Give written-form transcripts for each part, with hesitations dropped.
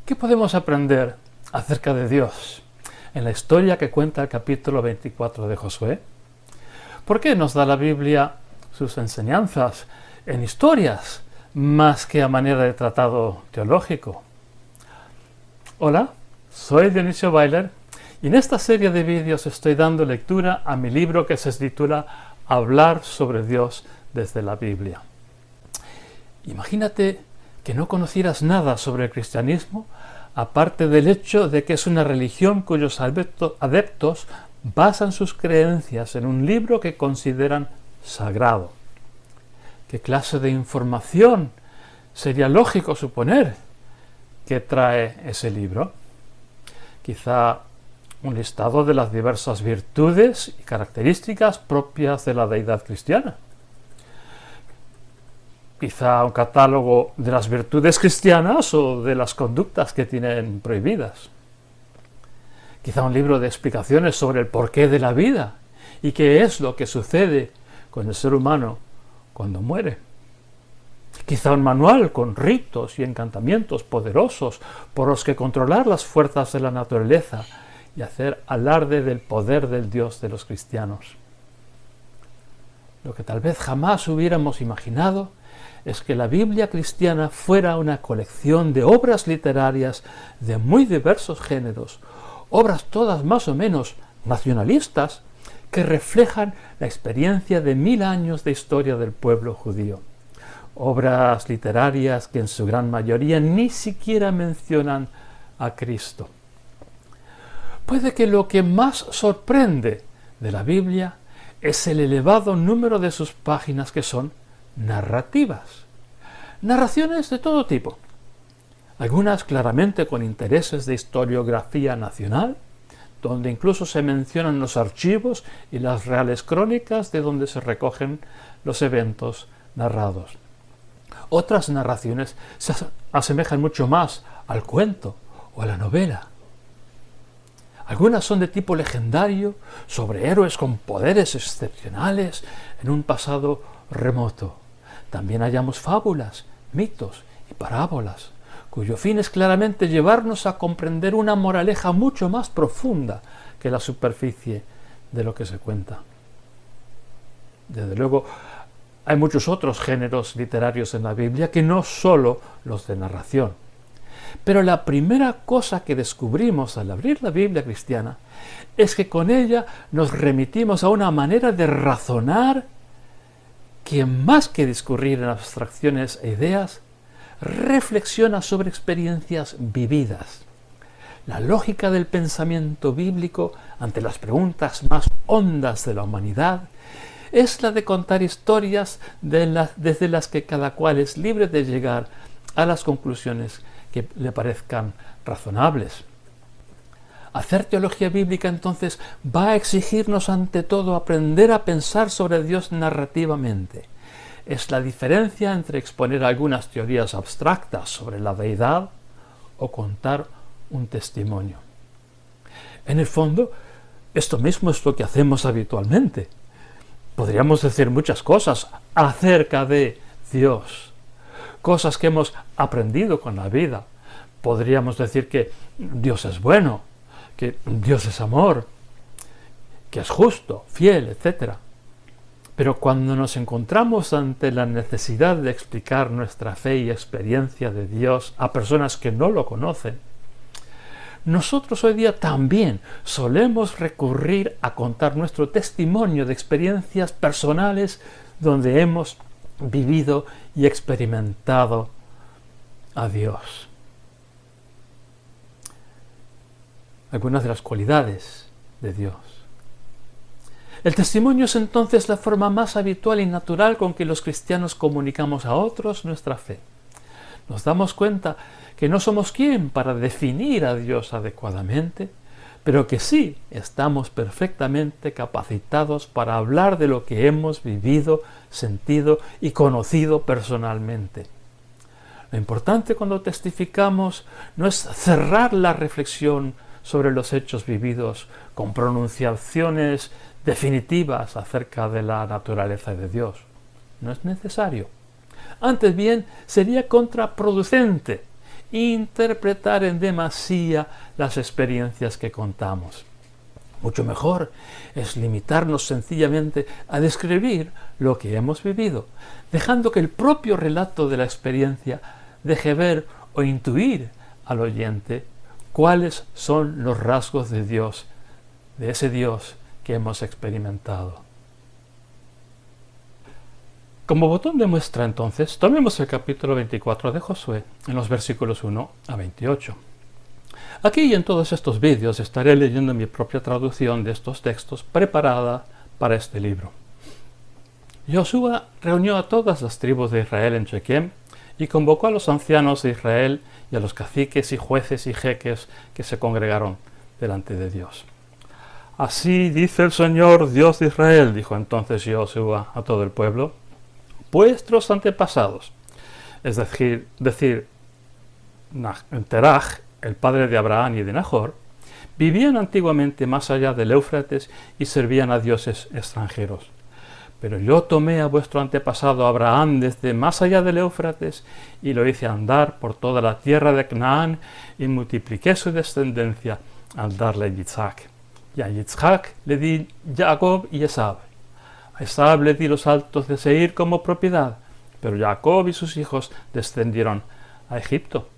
¿Qué podemos aprender acerca de Dios en la historia que cuenta el capítulo 24 de Josué? ¿Por qué nos da la Biblia sus enseñanzas en historias más que a manera de tratado teológico? Hola, soy Dionisio Bailer y en esta serie de vídeos estoy dando lectura a mi libro que se titula Hablar sobre Dios desde la Biblia. Imagínate que no conocieras nada sobre el cristianismo, aparte del hecho de que es una religión cuyos adeptos basan sus creencias en un libro que consideran sagrado. ¿Qué clase de información sería lógico suponer que trae ese libro? Quizá un listado de las diversas virtudes y características propias de la deidad cristiana. Quizá un catálogo de las virtudes cristianas o de las conductas que tienen prohibidas. Quizá un libro de explicaciones sobre el porqué de la vida y qué es lo que sucede con el ser humano cuando muere. Quizá un manual con ritos y encantamientos poderosos por los que controlar las fuerzas de la naturaleza y hacer alarde del poder del Dios de los cristianos. Lo que tal vez jamás hubiéramos imaginado es que la Biblia cristiana fuera una colección de obras literarias de muy diversos géneros, obras todas más o menos nacionalistas, que reflejan la experiencia de 1000 años de historia del pueblo judío. Obras literarias que en su gran mayoría ni siquiera mencionan a Cristo. Puede que lo que más sorprende de la Biblia es el elevado número de sus páginas que son narrativas. Narraciones de todo tipo. Algunas claramente con intereses de historiografía nacional, donde incluso se mencionan los archivos y las reales crónicas de donde se recogen los eventos narrados. Otras narraciones se asemejan mucho más al cuento o a la novela. Algunas son de tipo legendario, sobre héroes con poderes excepcionales en un pasado remoto. También hallamos fábulas, mitos y parábolas, cuyo fin es claramente llevarnos a comprender una moraleja mucho más profunda que la superficie de lo que se cuenta. Desde luego, hay muchos otros géneros literarios en la Biblia que no solo los de narración. Pero la primera cosa que descubrimos al abrir la Biblia cristiana es que con ella nos remitimos a una manera de razonar que, más que discurrir en abstracciones e ideas, reflexiona sobre experiencias vividas. La lógica del pensamiento bíblico ante las preguntas más hondas de la humanidad es la de contar historias desde las que cada cual es libre de llegar a las conclusiones que le parezcan razonables. Hacer teología bíblica entonces va a exigirnos ante todo aprender a pensar sobre Dios narrativamente. Es la diferencia entre exponer algunas teorías abstractas sobre la deidad o contar un testimonio. En el fondo, esto mismo es lo que hacemos habitualmente. Podríamos decir muchas cosas acerca de Dios, cosas que hemos aprendido con la vida. Podríamos decir que Dios es bueno, que Dios es amor, que es justo, fiel, etc. Pero cuando nos encontramos ante la necesidad de explicar nuestra fe y experiencia de Dios a personas que no lo conocen, nosotros hoy día también solemos recurrir a contar nuestro testimonio de experiencias personales donde hemos vivido y experimentado a Dios. Algunas de las cualidades de Dios. El testimonio es entonces la forma más habitual y natural con que los cristianos comunicamos a otros nuestra fe. Nos damos cuenta que no somos quien para definir a Dios adecuadamente, pero que sí estamos perfectamente capacitados para hablar de lo que hemos vivido, sentido y conocido personalmente. Lo importante cuando testificamos no es cerrar la reflexión sobre los hechos vividos con pronunciaciones definitivas acerca de la naturaleza de Dios. No es necesario. Antes bien, sería contraproducente interpretar en demasía las experiencias que contamos. Mucho mejor es limitarnos sencillamente a describir lo que hemos vivido, dejando que el propio relato de la experiencia deje ver o intuir al oyente cuáles son los rasgos de Dios, de ese Dios que hemos experimentado. Como botón de muestra, entonces, tomemos el capítulo 24 de Josué, en los versículos 1 a 28. Aquí y en todos estos vídeos estaré leyendo mi propia traducción de estos textos preparada para este libro. Josué reunió a todas las tribus de Israel en Chequem y convocó a los ancianos de Israel y a los caciques y jueces y jeques que se congregaron delante de Dios. Así dice el Señor, Dios de Israel, dijo entonces Josué a todo el pueblo: vuestros antepasados, es decir, Teraj, el padre de Abraham y de Nahor, vivían antiguamente más allá del Éufrates y servían a dioses extranjeros. Pero yo tomé a vuestro antepasado Abraham desde más allá del Éufrates y lo hice andar por toda la tierra de Canaán y multipliqué su descendencia al darle a Yitzhak. Y a Yitzhak le di Jacob y Esab. A Esab le di los altos de Seir como propiedad, pero Jacob y sus hijos descendieron a Egipto.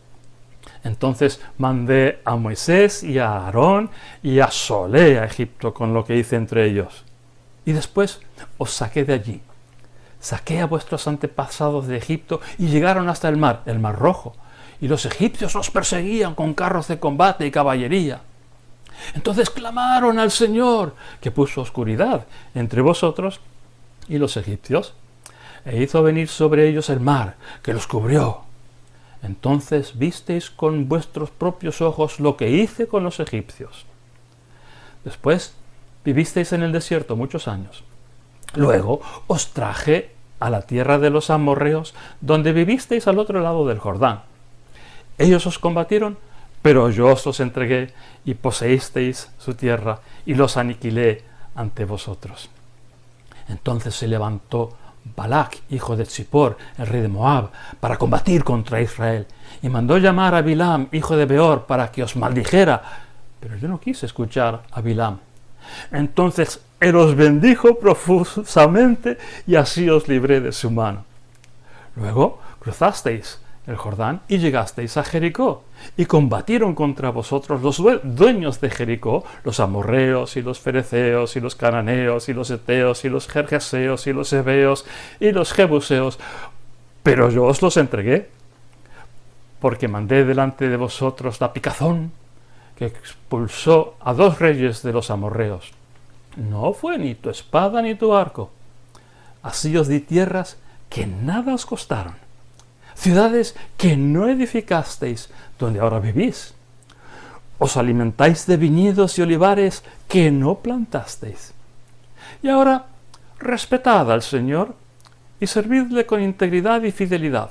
Entonces mandé a Moisés y a Aarón y asolé a Egipto con lo que hice entre ellos. Y después os saqué de allí. Saqué a vuestros antepasados de Egipto y llegaron hasta el mar Rojo, y los egipcios os perseguían con carros de combate y caballería. Entonces clamaron al Señor, que puso oscuridad entre vosotros y los egipcios, e hizo venir sobre ellos el mar, que los cubrió. Entonces visteis con vuestros propios ojos lo que hice con los egipcios. Después vivisteis en el desierto muchos años. Luego os traje a la tierra de los amorreos, donde vivisteis al otro lado del Jordán. Ellos os combatieron, pero yo os los entregué y poseísteis su tierra y los aniquilé ante vosotros. Entonces se levantó Balac, hijo de Zippor, el rey de Moab, para combatir contra Israel, y mandó llamar a Bilam, hijo de Beor, para que os maldijera, pero yo no quise escuchar a Bilam. Entonces él os bendijo profusamente y así os libré de su mano. Luego cruzasteis el Jordán y llegasteis a Jericó, y combatieron contra vosotros los dueños de Jericó, los amorreos y los fereceos y los cananeos y los heteos y los gergeseos y los heveos y los jebuseos, pero yo os los entregué, porque mandé delante de vosotros la picazón, que expulsó a 2 reyes de los amorreos. No fue ni tu espada ni tu arco. Así os di tierras que nada os costaron, ciudades que no edificasteis, donde ahora vivís. Os alimentáis de viñedos y olivares que no plantasteis. Y ahora respetad al Señor y servidle con integridad y fidelidad.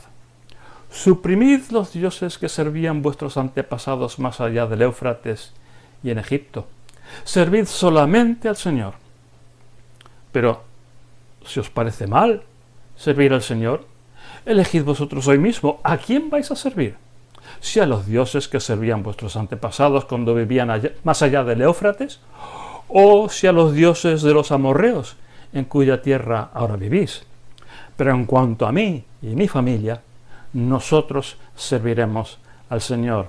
Suprimid los dioses que servían vuestros antepasados más allá del Éufrates y en Egipto. Servid solamente al Señor. Pero si os parece mal servir al Señor, elegid vosotros hoy mismo a quién vais a servir. Si a los dioses que servían vuestros antepasados cuando vivían más allá del Éufrates, o si a los dioses de los amorreos en cuya tierra ahora vivís. Pero en cuanto a mí y mi familia, nosotros serviremos al Señor.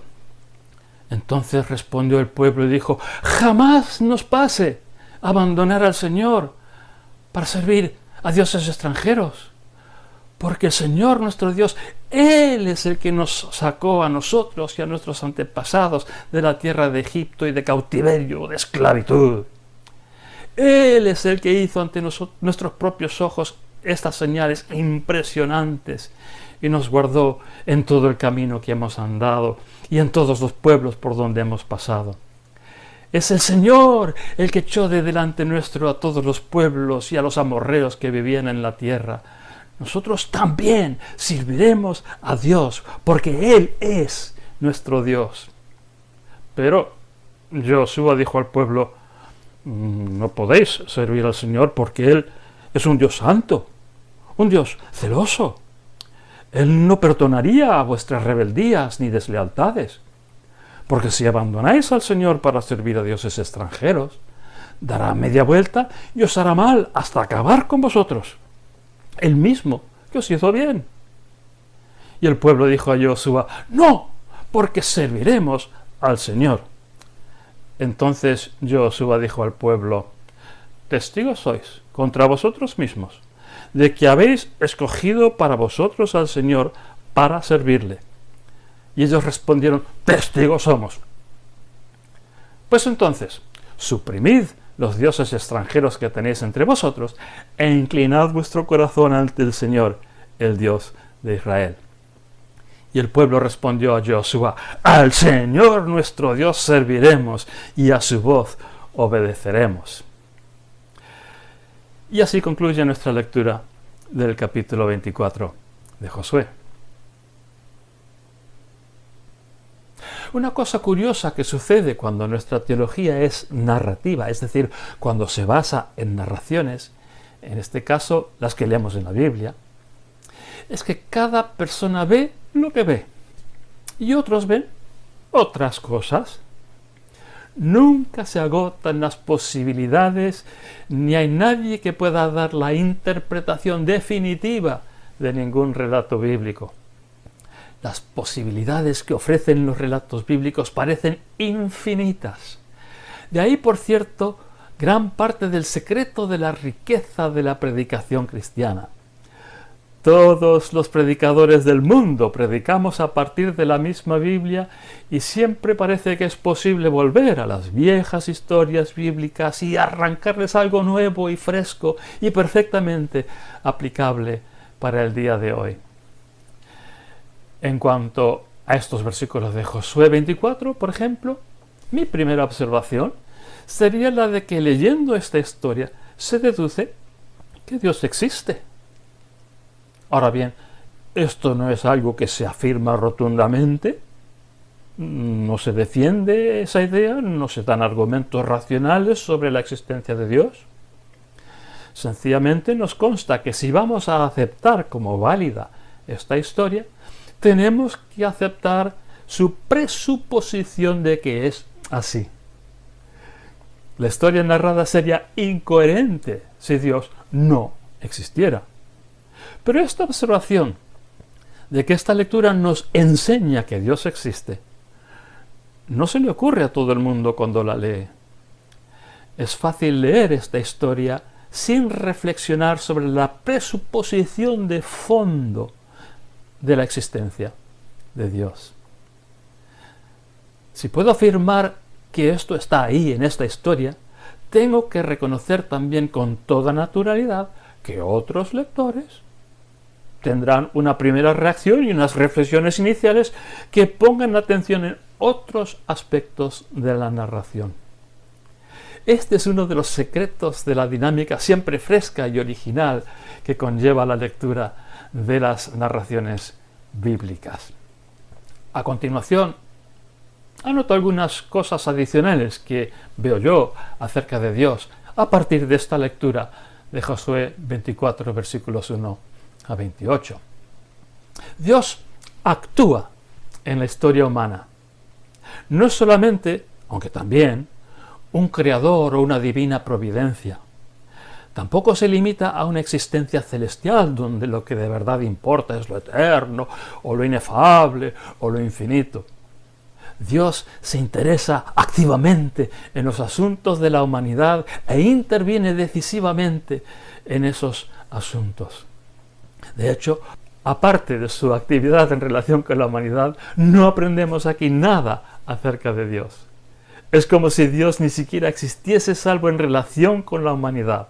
Entonces respondió el pueblo y dijo: jamás nos pase abandonar al Señor para servir a dioses extranjeros, porque el Señor nuestro Dios, Él es el que nos sacó a nosotros y a nuestros antepasados de la tierra de Egipto y de cautiverio, de esclavitud. Él es el que hizo ante nuestros propios ojos estas señales impresionantes y nos guardó en todo el camino que hemos andado y en todos los pueblos por donde hemos pasado. Es el Señor el que echó de delante nuestro a todos los pueblos y a los amorreos que vivían en la tierra. Nosotros también serviremos a Dios, porque Él es nuestro Dios. Pero Josué dijo al pueblo: no podéis servir al Señor porque Él es un Dios santo, un Dios celoso. Él no perdonaría vuestras rebeldías ni deslealtades, porque si abandonáis al Señor para servir a dioses extranjeros, dará media vuelta y os hará mal hasta acabar con vosotros, el mismo que os hizo bien. Y el pueblo dijo a Josué: no, porque serviremos al Señor. Entonces Josué dijo al pueblo: testigos sois contra vosotros mismos de que habéis escogido para vosotros al Señor para servirle. Y ellos respondieron: testigos somos. Pues entonces, suprimid los dioses extranjeros que tenéis entre vosotros e inclinad vuestro corazón ante el Señor, el Dios de Israel. Y el pueblo respondió a Josué: al Señor nuestro Dios serviremos y a su voz obedeceremos. Y así concluye nuestra lectura del capítulo 24 de Josué. Una cosa curiosa que sucede cuando nuestra teología es narrativa, es decir, cuando se basa en narraciones, en este caso las que leemos en la Biblia, es que cada persona ve lo que ve y otros ven otras cosas. Nunca se agotan las posibilidades, ni hay nadie que pueda dar la interpretación definitiva de ningún relato bíblico. Las posibilidades que ofrecen los relatos bíblicos parecen infinitas. De ahí, por cierto, gran parte del secreto de la riqueza de la predicación cristiana. Todos los predicadores del mundo predicamos a partir de la misma Biblia y siempre parece que es posible volver a las viejas historias bíblicas y arrancarles algo nuevo y fresco y perfectamente aplicable para el día de hoy. En cuanto a estos versículos de Josué 24, por ejemplo, mi primera observación sería la de que leyendo esta historia se deduce que Dios existe. Ahora bien, esto no es algo que se afirma rotundamente, no se defiende esa idea, no se dan argumentos racionales sobre la existencia de Dios. Sencillamente nos consta que si vamos a aceptar como válida esta historia, tenemos que aceptar su presuposición de que es así. La historia narrada sería incoherente si Dios no existiera. Pero esta observación de que esta lectura nos enseña que Dios existe, no se le ocurre a todo el mundo cuando la lee. Es fácil leer esta historia sin reflexionar sobre la presuposición de fondo de la existencia de Dios. Si puedo afirmar que esto está ahí en esta historia, tengo que reconocer también con toda naturalidad que otros lectores tendrán una primera reacción y unas reflexiones iniciales que pongan atención en otros aspectos de la narración. Este es uno de los secretos de la dinámica siempre fresca y original que conlleva la lectura de las narraciones bíblicas. A continuación, anoto algunas cosas adicionales que veo yo acerca de Dios a partir de esta lectura de Josué 24, versículos 1 a 28. Dios actúa en la historia humana. No es solamente, aunque también, un creador o una divina providencia. Tampoco se limita a una existencia celestial donde lo que de verdad importa es lo eterno, o lo inefable, o lo infinito. Dios se interesa activamente en los asuntos de la humanidad e interviene decisivamente en esos asuntos. De hecho, aparte de su actividad en relación con la humanidad, no aprendemos aquí nada acerca de Dios. Es como si Dios ni siquiera existiese salvo en relación con la humanidad.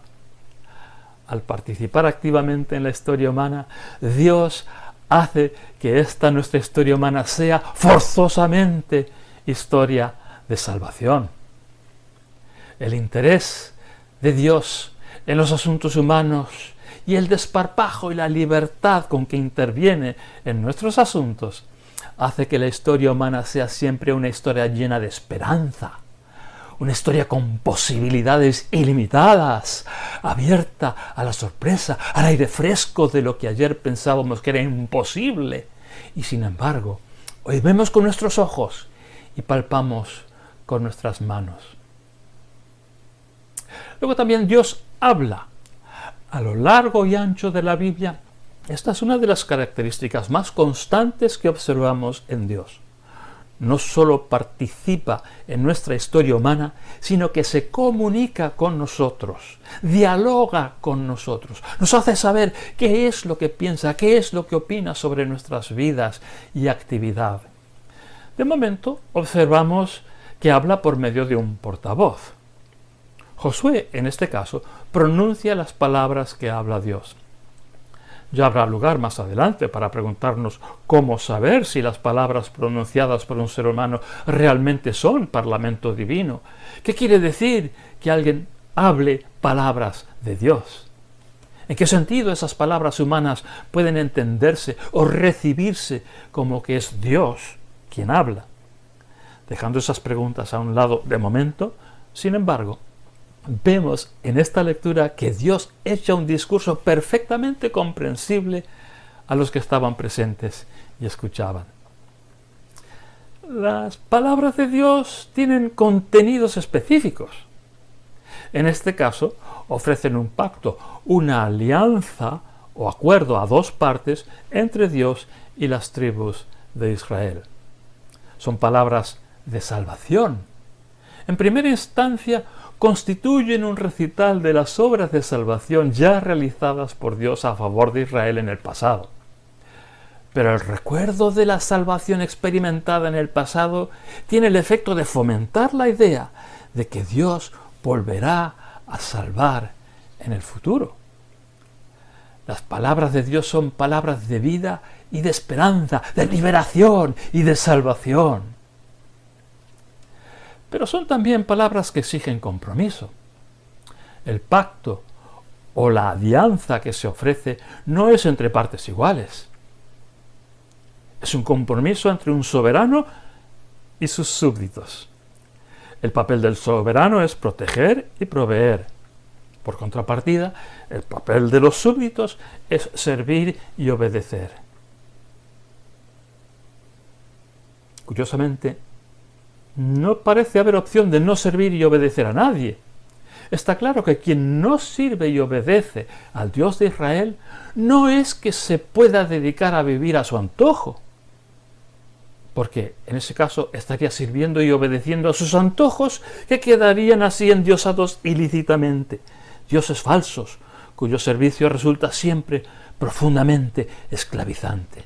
Al participar activamente en la historia humana, Dios hace que esta nuestra historia humana sea forzosamente historia de salvación. El interés de Dios en los asuntos humanos y el desparpajo y la libertad con que interviene en nuestros asuntos hace que la historia humana sea siempre una historia llena de esperanza, una historia con posibilidades ilimitadas, abierta a la sorpresa, al aire fresco de lo que ayer pensábamos que era imposible. Y sin embargo, hoy vemos con nuestros ojos y palpamos con nuestras manos. Luego también Dios habla. A lo largo y ancho de la Biblia, esta es una de las características más constantes que observamos en Dios. No solo participa en nuestra historia humana, sino que se comunica con nosotros, dialoga con nosotros, nos hace saber qué es lo que piensa, qué es lo que opina sobre nuestras vidas y actividad. De momento, observamos que habla por medio de un portavoz. Josué, en este caso, pronuncia las palabras que habla Dios. Ya habrá lugar más adelante para preguntarnos cómo saber si las palabras pronunciadas por un ser humano realmente son parlamento divino. ¿Qué quiere decir que alguien hable palabras de Dios? ¿En qué sentido esas palabras humanas pueden entenderse o recibirse como que es Dios quien habla? Dejando esas preguntas a un lado de momento, sin embargo, vemos en esta lectura que Dios echa un discurso perfectamente comprensible a los que estaban presentes y escuchaban. Las palabras de Dios tienen contenidos específicos. En este caso, ofrecen un pacto, una alianza o acuerdo a dos partes entre Dios y las tribus de Israel. Son palabras de salvación. En primera instancia, constituyen un recital de las obras de salvación ya realizadas por Dios a favor de Israel en el pasado. Pero el recuerdo de la salvación experimentada en el pasado tiene el efecto de fomentar la idea de que Dios volverá a salvar en el futuro. Las palabras de Dios son palabras de vida y de esperanza, de liberación y de salvación. Pero son también palabras que exigen compromiso. El pacto o la alianza que se ofrece no es entre partes iguales. Es un compromiso entre un soberano y sus súbditos. El papel del soberano es proteger y proveer. Por contrapartida, el papel de los súbditos es servir y obedecer. Curiosamente, no parece haber opción de no servir y obedecer a nadie. Está claro que quien no sirve y obedece al Dios de Israel no es que se pueda dedicar a vivir a su antojo, porque en ese caso estaría sirviendo y obedeciendo a sus antojos que quedarían así endiosados ilícitamente, dioses falsos, cuyo servicio resulta siempre profundamente esclavizante.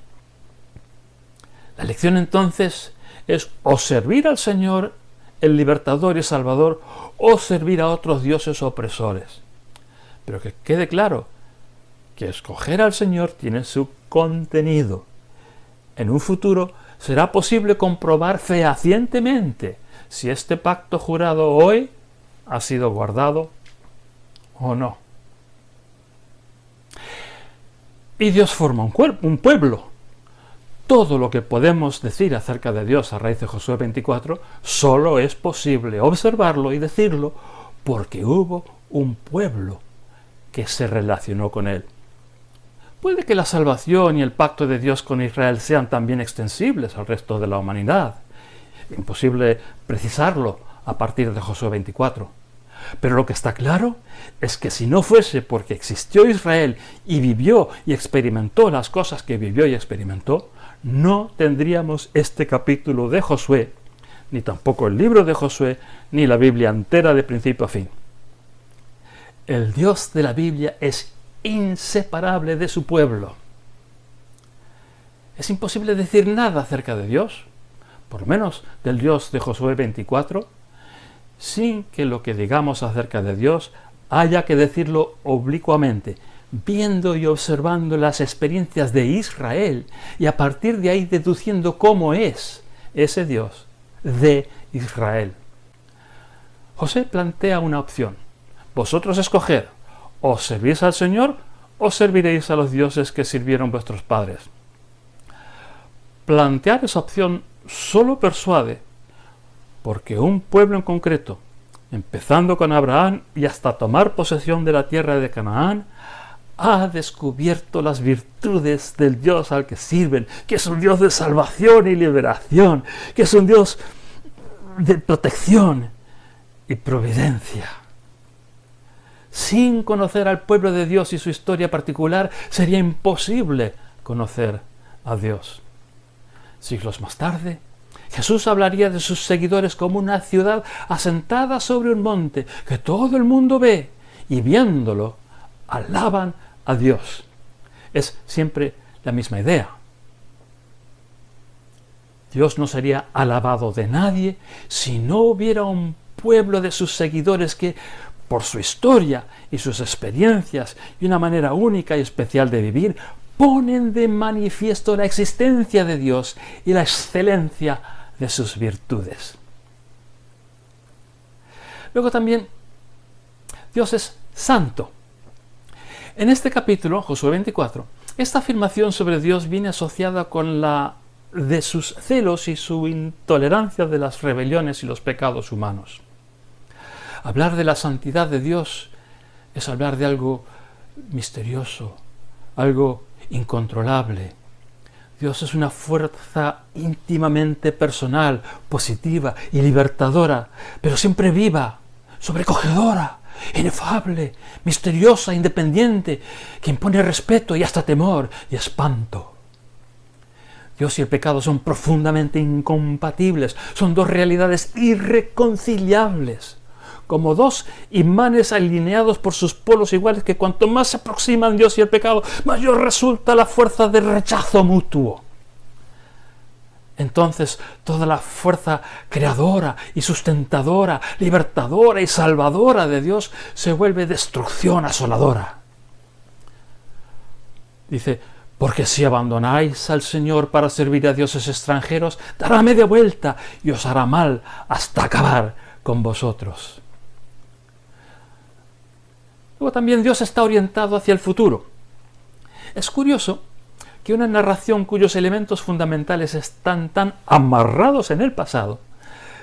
La lección entonces es o servir al Señor, el libertador y salvador, o servir a otros dioses opresores. Pero que quede claro que escoger al Señor tiene su contenido. En un futuro será posible comprobar fehacientemente si este pacto jurado hoy ha sido guardado o no. Y Dios forma un pueblo. Todo lo que podemos decir acerca de Dios a raíz de Josué 24 solo es posible observarlo y decirlo porque hubo un pueblo que se relacionó con él. Puede que la salvación y el pacto de Dios con Israel sean también extensibles al resto de la humanidad. Imposible precisarlo a partir de Josué 24. Pero lo que está claro es que si no fuese porque existió Israel y vivió y experimentó las cosas que vivió y experimentó, no tendríamos este capítulo de Josué, ni tampoco el libro de Josué, ni la Biblia entera de principio a fin. El Dios de la Biblia es inseparable de su pueblo. Es imposible decir nada acerca de Dios, por lo menos del Dios de Josué 24, sin que lo que digamos acerca de Dios haya que decirlo oblicuamente, viendo y observando las experiencias de Israel y a partir de ahí deduciendo cómo es ese Dios de Israel. José plantea una opción. Vosotros escoged, o servís al Señor o serviréis a los dioses que sirvieron vuestros padres. Plantear esa opción solo persuade, porque un pueblo en concreto, empezando con Abraham y hasta tomar posesión de la tierra de Canaán, ha descubierto las virtudes del Dios al que sirven, que es un Dios de salvación y liberación, que es un Dios de protección y providencia. Sin conocer al pueblo de Dios y su historia particular, sería imposible conocer a Dios. Siglos más tarde, Jesús hablaría de sus seguidores como una ciudad asentada sobre un monte que todo el mundo ve y viéndolo alaban a Dios. Es siempre la misma idea. Dios no sería alabado de nadie si no hubiera un pueblo de sus seguidores que, por su historia y sus experiencias y una manera única y especial de vivir, ponen de manifiesto la existencia de Dios y la excelencia de sus virtudes. Luego también, Dios es santo. En este capítulo, Josué 24, esta afirmación sobre Dios viene asociada con la de sus celos y su intolerancia de las rebeliones y los pecados humanos. Hablar de la santidad de Dios es hablar de algo misterioso, algo incontrolable. Dios es una fuerza íntimamente personal, positiva y libertadora, pero siempre viva, sobrecogedora, inefable, misteriosa, independiente, que impone respeto y hasta temor y espanto. Dios y el pecado son profundamente incompatibles, son dos realidades irreconciliables, como dos imanes alineados por sus polos iguales que cuanto más se aproximan Dios y el pecado, mayor resulta la fuerza de rechazo mutuo. Entonces toda la fuerza creadora y sustentadora, libertadora y salvadora de Dios se vuelve destrucción asoladora. Dice, porque si abandonáis al Señor para servir a dioses extranjeros, dará media vuelta y os hará mal hasta acabar con vosotros. Luego también Dios está orientado hacia el futuro. Es curioso que una narración cuyos elementos fundamentales están tan amarrados en el pasado,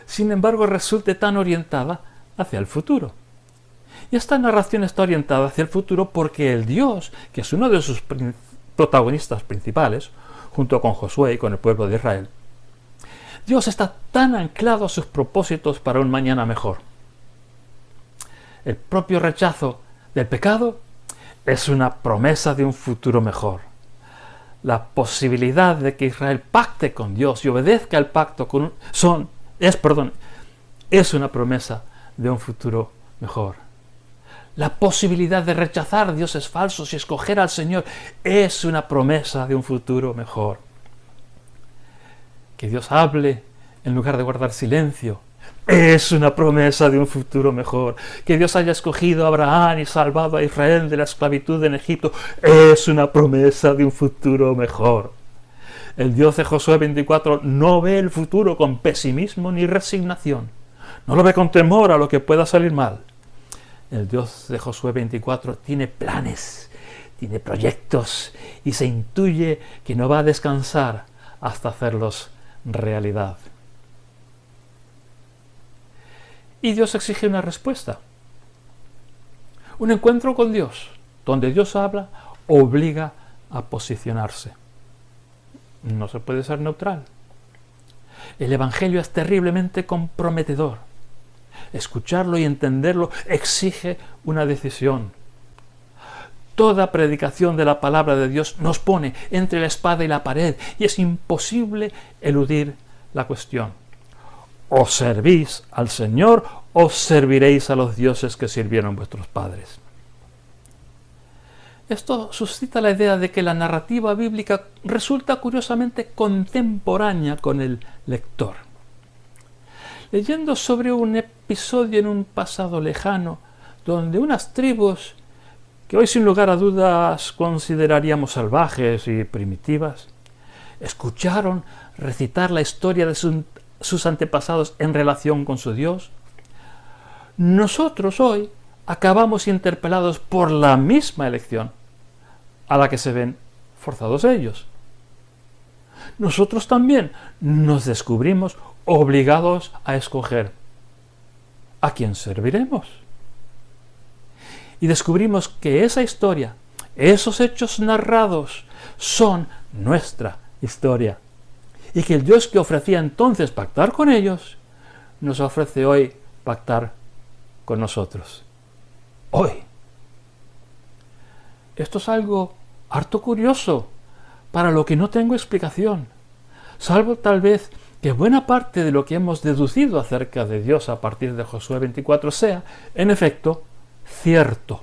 sin embargo resulte tan orientada hacia el futuro. Y esta narración está orientada hacia el futuro porque el Dios, que es uno de sus protagonistas principales, junto con Josué y con el pueblo de Israel, Dios está tan anclado a sus propósitos para un mañana mejor. El propio rechazo del pecado es una promesa de un futuro mejor. La posibilidad de que Israel pacte con Dios y obedezca el pacto es una promesa de un futuro mejor. La posibilidad de rechazar dioses falsos y escoger al Señor es una promesa de un futuro mejor. Que Dios hable en lugar de guardar silencio es una promesa de un futuro mejor. Que Dios haya escogido a Abraham y salvado a Israel de la esclavitud en Egipto es una promesa de un futuro mejor. El Dios de Josué 24 no ve el futuro con pesimismo ni resignación. No lo ve con temor a lo que pueda salir mal. El Dios de Josué 24 tiene planes, tiene proyectos y se intuye que no va a descansar hasta hacerlos realidad. Y Dios exige una respuesta. Un encuentro con Dios, donde Dios habla, obliga a posicionarse. No se puede ser neutral. El Evangelio es terriblemente comprometedor. Escucharlo y entenderlo exige una decisión. Toda predicación de la palabra de Dios nos pone entre la espada y la pared y es imposible eludir la cuestión. O servís al Señor o serviréis a los dioses que sirvieron vuestros padres. Esto suscita la idea de que la narrativa bíblica resulta curiosamente contemporánea con el lector. Leyendo sobre un episodio en un pasado lejano, donde unas tribus, que hoy sin lugar a dudas consideraríamos salvajes y primitivas, escucharon recitar la historia de sus antepasados en relación con su Dios, nosotros hoy acabamos interpelados por la misma elección a la que se ven forzados ellos. Nosotros también nos descubrimos obligados a escoger ¿a quién serviremos? Y descubrimos que esa historia, esos hechos narrados, son nuestra historia. Y que el Dios que ofrecía entonces pactar con ellos, nos ofrece hoy pactar con nosotros. Hoy. Esto es algo harto curioso, para lo que no tengo explicación, salvo tal vez que buena parte de lo que hemos deducido acerca de Dios a partir de Josué 24 sea, en efecto, cierto.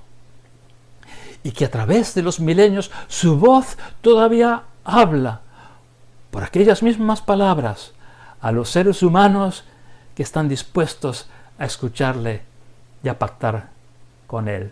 Y que a través de los milenios su voz todavía habla, por aquellas mismas palabras, a los seres humanos que están dispuestos a escucharle y a pactar con él.